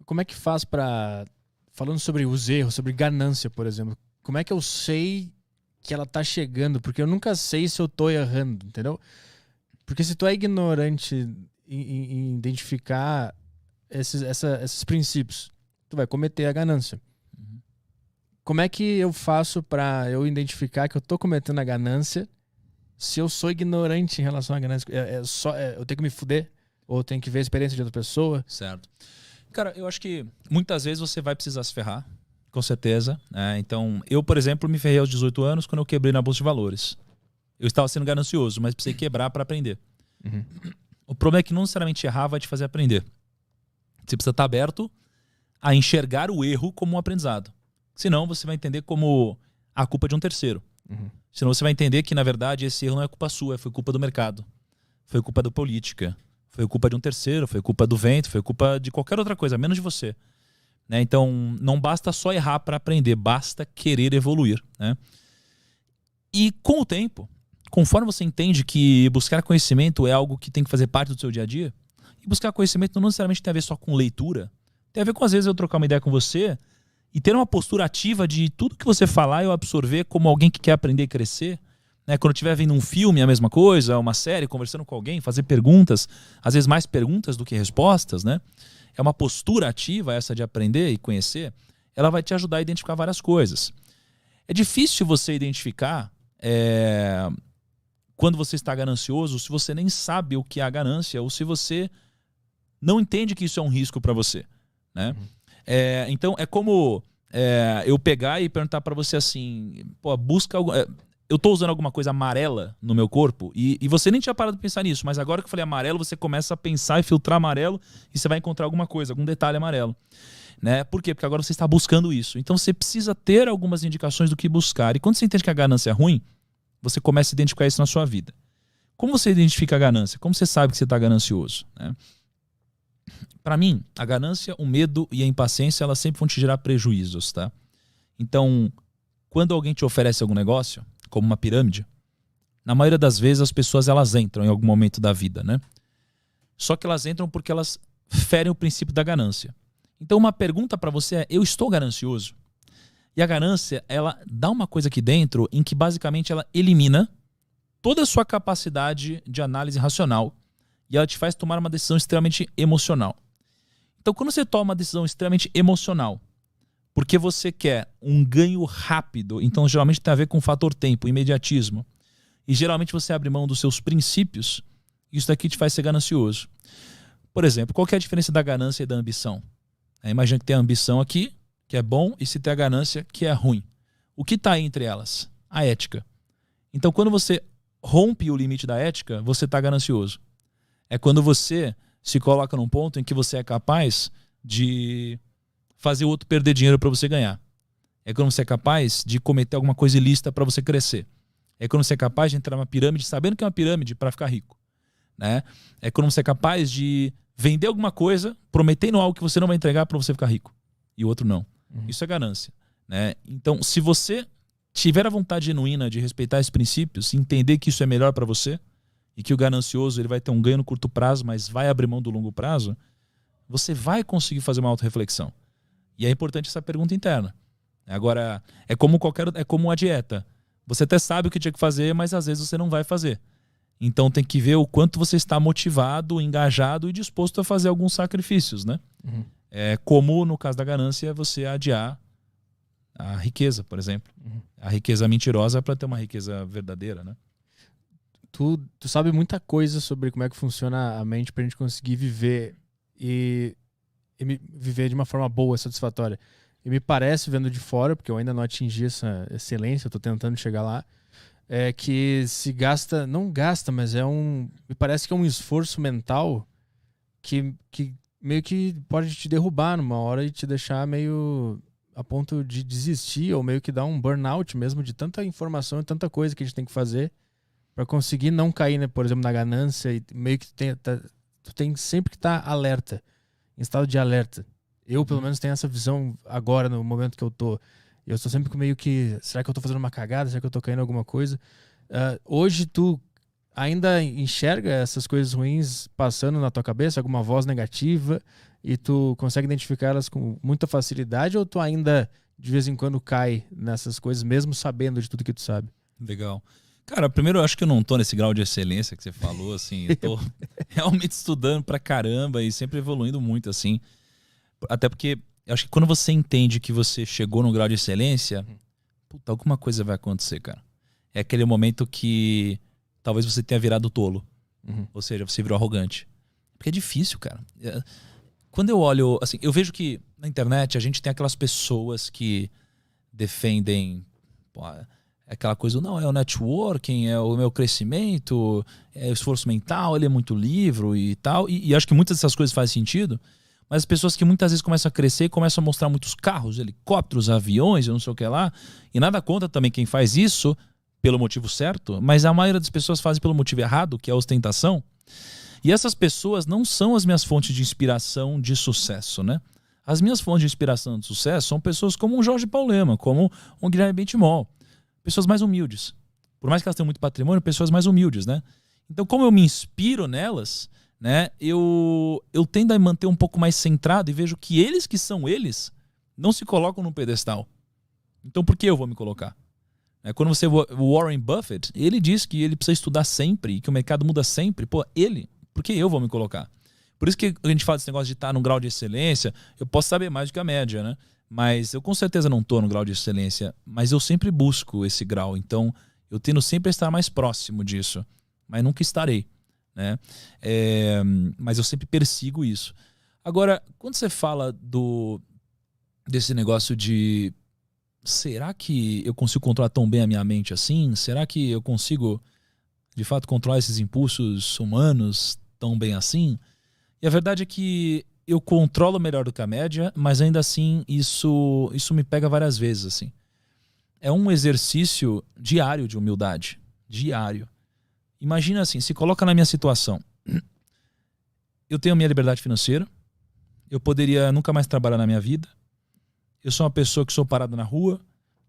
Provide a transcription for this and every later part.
como é que faz pra... Falando sobre os erros, sobre ganância, por exemplo. Como é que eu sei que ela tá chegando? Porque eu nunca sei se eu tô errando, entendeu? Porque se tu é ignorante em identificar esses princípios, tu vai cometer a ganância. Uhum. Como é que eu faço pra eu identificar que eu tô cometendo a ganância se eu sou ignorante em relação à ganância? Eu tenho que me fuder? Ou eu tenho que ver a experiência de outra pessoa? Certo. Cara, eu acho que muitas vezes você vai precisar se ferrar, com certeza. Né? Então, eu, por exemplo, me ferrei aos 18 anos quando eu quebrei na Bolsa de Valores. Eu estava sendo ganancioso, mas precisei quebrar para aprender. Uhum. O problema é que não necessariamente errar vai te fazer aprender. Você precisa estar aberto a enxergar o erro como um aprendizado. Senão você vai entender como a culpa de um terceiro. Uhum. Senão você vai entender que, na verdade, esse erro não é culpa sua, foi culpa do mercado. Foi culpa da política. Foi culpa de um terceiro, foi culpa do vento, foi culpa de qualquer outra coisa, menos de você. Né? Então, não basta só errar para aprender, basta querer evoluir. Né? E com o tempo, conforme você entende que buscar conhecimento é algo que tem que fazer parte do seu dia a dia, e buscar conhecimento não necessariamente tem a ver só com leitura, tem a ver com, às vezes, eu trocar uma ideia com você e ter uma postura ativa de tudo que você falar eu absorver como alguém que quer aprender e crescer. Né? Quando eu estiver vendo um filme, a mesma coisa, uma série, conversando com alguém, fazer perguntas, às vezes mais perguntas do que respostas, né? É uma postura ativa essa de aprender e conhecer, ela vai te ajudar a identificar várias coisas. É difícil você identificar quando você está ganancioso, se você nem sabe o que é a ganância ou se você não entende que isso é um risco para você. Né? Uhum. Então é como eu pegar e perguntar para você assim, pô, busca algo... eu tô usando alguma coisa amarela no meu corpo e você nem tinha parado de pensar nisso, mas agora que eu falei amarelo, você começa a pensar e filtrar amarelo e você vai encontrar alguma coisa, algum detalhe amarelo. Né? Por quê? Porque agora você está buscando isso. Então você precisa ter algumas indicações do que buscar. E quando você entende que a ganância é ruim, você começa a identificar isso na sua vida. Como você identifica a ganância? Como você sabe que você está ganancioso? Né? Para mim, a ganância, o medo e a impaciência, elas sempre vão te gerar prejuízos. Tá? Então, quando alguém te oferece algum negócio, como uma pirâmide, na maioria das vezes as pessoas elas entram em algum momento da vida, né? Só que elas entram porque elas ferem o princípio da ganância. Então uma pergunta para você é, eu estou ganancioso? E a ganância, ela dá uma coisa aqui dentro em que basicamente ela elimina toda a sua capacidade de análise racional e ela te faz tomar uma decisão extremamente emocional. Então quando você toma uma decisão extremamente emocional, porque você quer um ganho rápido, então geralmente tem a ver com o fator tempo, imediatismo. E geralmente você abre mão dos seus princípios, isso daqui te faz ser ganancioso. Por exemplo, qual que é a diferença da ganância e da ambição? Imagina que tem a ambição aqui, que é bom, e se tem a ganância, que é ruim. O que está entre elas? A ética. Então quando você rompe o limite da ética, você está ganancioso. É quando você se coloca num ponto em que você é capaz de fazer o outro perder dinheiro para você ganhar. É quando você é capaz de cometer alguma coisa ilícita para você crescer. É quando você é capaz de entrar numa pirâmide sabendo que é uma pirâmide para ficar rico. Né? É quando você é capaz de vender alguma coisa prometendo algo que você não vai entregar para você ficar rico. E o outro não. Uhum. Isso é ganância. Né? Então, se você tiver a vontade genuína de respeitar esses princípios, entender que isso é melhor para você e que o ganancioso ele vai ter um ganho no curto prazo, mas vai abrir mão do longo prazo, você vai conseguir fazer uma autorreflexão. E é importante essa pergunta interna. Agora, é como a dieta. Você até sabe o que tinha que fazer, mas às vezes você não vai fazer. Então tem que ver o quanto você está motivado, engajado e disposto a fazer alguns sacrifícios, né? Uhum. Como no caso da ganância, você adiar a riqueza, por exemplo. Uhum. A riqueza mentirosa para ter uma riqueza verdadeira, né? Tu sabe muita coisa sobre como é que funciona a mente pra gente conseguir viver e viver de uma forma boa, satisfatória. E me parece, vendo de fora, porque eu ainda não atingi essa excelência, eu tô tentando chegar lá, que se gasta, não gasta, mas me parece que é um esforço mental que meio que pode te derrubar numa hora e te deixar meio a ponto de desistir, ou meio que dar um burnout mesmo de tanta informação e tanta coisa que a gente tem que fazer para conseguir não cair, né, por exemplo, na ganância, e meio que tu tem sempre que estar alerta, em estado de alerta. Eu, pelo menos, tenho essa visão agora, no momento que eu tô. Eu estou sempre com meio que, será que eu tô fazendo uma cagada? Será que eu tô caindo em alguma coisa? Hoje, tu ainda enxerga essas coisas ruins passando na tua cabeça, alguma voz negativa, e tu consegue identificar elas com muita facilidade, ou tu ainda de vez em quando cai nessas coisas, mesmo sabendo de tudo que tu sabe? Legal. Cara, primeiro eu acho que eu não tô nesse grau de excelência que você falou, assim, eu tô realmente estudando pra caramba e sempre evoluindo muito, assim. Até porque eu acho que quando você entende que você chegou num grau de excelência, puta, alguma coisa vai acontecer, cara. É aquele momento que talvez você tenha virado tolo. Ou seja, você virou arrogante. Porque é difícil, cara. Quando eu olho, assim, eu vejo que na internet a gente tem aquelas pessoas que defendem, pô, aquela coisa, não, é o networking, é o meu crescimento, é o esforço mental, ele é muito livro e tal. E acho que muitas dessas coisas fazem sentido. Mas as pessoas que muitas vezes começam a crescer e começam a mostrar muitos carros, helicópteros, aviões, eu não sei o que lá. E nada contra também quem faz isso pelo motivo certo, mas a maioria das pessoas fazem pelo motivo errado, que é a ostentação. E essas pessoas não são as minhas fontes de inspiração de sucesso, né? As minhas fontes de inspiração de sucesso são pessoas como o Jorge Paulo Lemann, como o Guilherme Benchimol. Pessoas mais humildes. Por mais que elas tenham muito patrimônio, pessoas mais humildes, né? Então, como eu me inspiro nelas, né, eu tendo a me manter um pouco mais centrado e vejo que eles que são eles não se colocam no pedestal. Então, por que eu vou me colocar? Quando você... O Warren Buffett, ele diz que ele precisa estudar sempre e que o mercado muda sempre. Pô, por que eu vou me colocar? Por isso que a gente fala desse negócio de estar num grau de excelência. Eu posso saber mais do que a média, né? Mas eu com certeza não estou no grau de excelência. Mas eu sempre busco esse grau. Então, eu tendo sempre a estar mais próximo disso. Mas nunca estarei, né? Mas eu sempre persigo isso. Agora, quando você fala desse negócio de... Será que eu consigo controlar tão bem a minha mente assim? Será que eu consigo, de fato, controlar esses impulsos humanos tão bem assim? E a verdade é que eu controlo melhor do que a média, mas ainda assim isso me pega várias vezes, assim. É um exercício diário de humildade. Diário. Imagina assim, se coloca na minha situação. Eu tenho a minha liberdade financeira. Eu poderia nunca mais trabalhar na minha vida. Eu sou uma pessoa que sou parado na rua.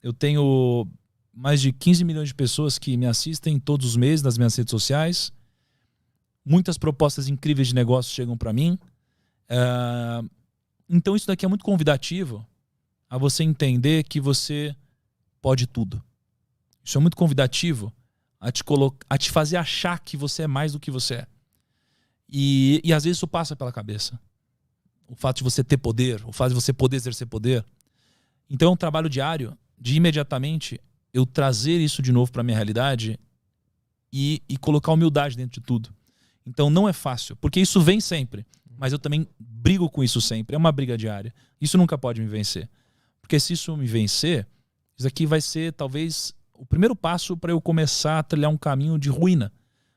Eu tenho mais de 15 milhões de pessoas que me assistem todos os meses nas minhas redes sociais. Muitas propostas incríveis de negócio chegam para mim. Então isso daqui é muito convidativo a você entender que você pode tudo. Isso é muito convidativo a te fazer achar que você é mais do que você é. E às vezes isso passa pela cabeça. O fato de você ter poder, o fato de você poder exercer poder. Então é um trabalho diário de imediatamente eu trazer isso de novo para minha realidade e colocar humildade dentro de tudo. Então não é fácil, porque isso vem sempre, mas eu também brigo com isso sempre. É uma briga diária. Isso nunca pode me vencer. Porque se isso me vencer, isso aqui vai ser talvez o primeiro passo para eu começar a trilhar um caminho de ruína.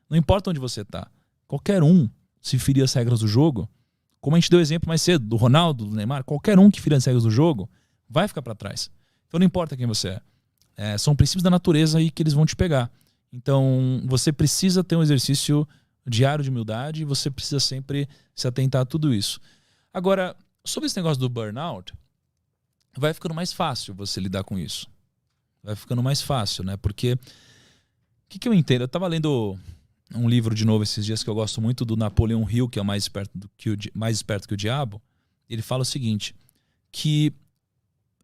Não importa onde você está. Qualquer um, se ferir as regras do jogo, como a gente deu exemplo mais cedo, do Ronaldo, do Neymar, qualquer um que ferir as regras do jogo vai ficar para trás. Então não importa quem você é. São princípios da natureza aí que eles vão te pegar. Então você precisa ter um exercício diário de humildade e você precisa sempre se atentar a tudo isso. Agora, sobre esse negócio do burnout, vai ficando mais fácil você lidar com isso. Vai ficando mais fácil, né? Porque o que eu entendo? Eu estava lendo um livro de novo esses dias que eu gosto muito, do Napoleon Hill, que é o mais esperto que o diabo. Ele fala o seguinte, que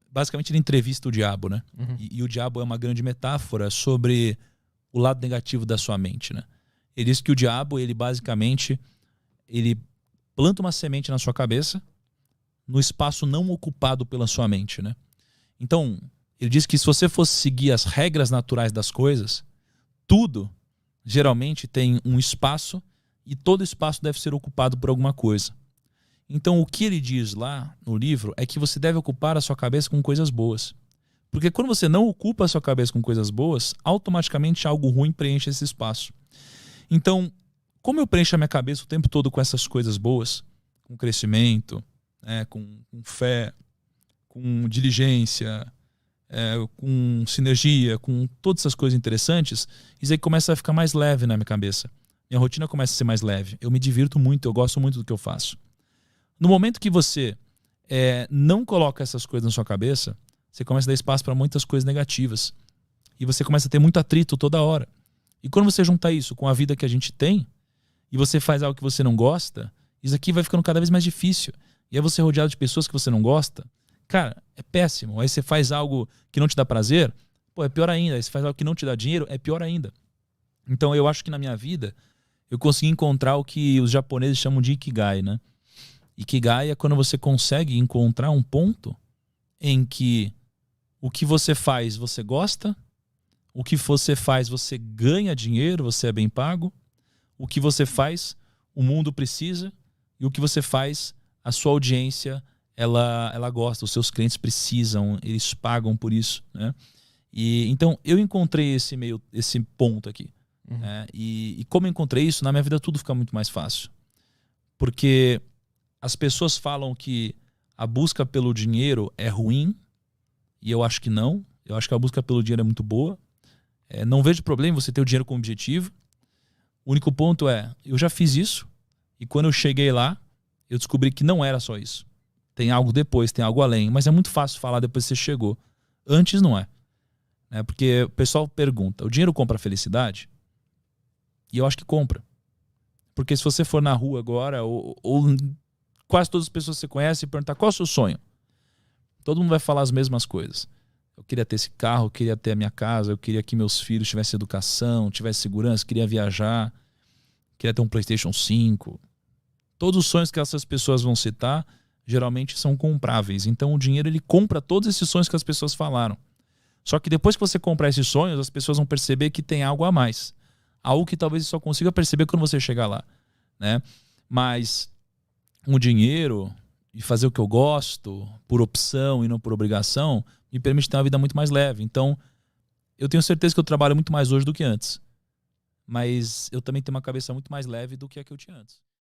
basicamente ele entrevista o diabo, né? Uhum. E o diabo é uma grande metáfora sobre o lado negativo da sua mente, né? Ele diz que o diabo, ele basicamente, ele planta uma semente na sua cabeça no espaço não ocupado pela sua mente, né? Então, ele diz que se você fosse seguir as regras naturais das coisas, tudo geralmente tem um espaço e todo espaço deve ser ocupado por alguma coisa. Então, o que ele diz lá no livro é que você deve ocupar a sua cabeça com coisas boas. Porque quando você não ocupa a sua cabeça com coisas boas, automaticamente algo ruim preenche esse espaço. Então, como eu preencho a minha cabeça o tempo todo com essas coisas boas, com crescimento, com fé, com diligência, com sinergia, com todas essas coisas interessantes, isso aí começa a ficar mais leve na minha cabeça. Minha rotina começa a ser mais leve. Eu me divirto muito, eu gosto muito do que eu faço. No momento que você não coloca essas coisas na sua cabeça, você começa a dar espaço para muitas coisas negativas. E você começa a ter muito atrito toda hora. E quando você junta isso com a vida que a gente tem, e você faz algo que você não gosta, isso aqui vai ficando cada vez mais difícil. E aí você é rodeado de pessoas que você não gosta, cara, é péssimo. Aí você faz algo que não te dá prazer, pô, é pior ainda. Aí você faz algo que não te dá dinheiro, é pior ainda. Então eu acho que na minha vida eu consegui encontrar o que os japoneses chamam de Ikigai, né? Ikigai é quando você consegue encontrar um ponto em que o que você faz você gosta, o que você faz você ganha dinheiro, você é bem pago, o que você faz o mundo precisa e o que você faz a sua audiência ela gosta, os seus clientes precisam, eles pagam por isso, né? E então eu encontrei esse ponto aqui. Né? E como eu encontrei isso, na minha vida tudo fica muito mais fácil. Porque as pessoas falam que a busca pelo dinheiro é ruim, e eu acho que não. Eu acho que a busca pelo dinheiro é muito boa. Não vejo problema em você ter o dinheiro como objetivo. O único ponto é, eu já fiz isso, e quando eu cheguei lá, eu descobri que não era só isso. Tem algo depois, tem algo além, mas é muito fácil falar depois que você chegou. Antes não é. Porque o pessoal pergunta, o dinheiro compra a felicidade? E eu acho que compra. Porque se você for na rua agora, ou quase todas as pessoas que você conhece, e perguntar qual é o seu sonho, todo mundo vai falar as mesmas coisas. Eu queria ter esse carro, eu queria ter a minha casa, eu queria que meus filhos tivessem educação, tivessem segurança, queria viajar, queria ter um PlayStation 5. Todos os sonhos que essas pessoas vão citar, geralmente são compráveis. Então o dinheiro ele compra todos esses sonhos que as pessoas falaram. Só que depois que você comprar esses sonhos, as pessoas vão perceber que tem algo a mais. Algo que talvez você só consiga perceber quando você chegar lá, né? Mas o dinheiro e fazer o que eu gosto, por opção e não por obrigação, me permite ter uma vida muito mais leve. Então, eu tenho certeza que eu trabalho muito mais hoje do que antes. Mas eu também tenho uma cabeça muito mais leve do que a que eu tinha antes.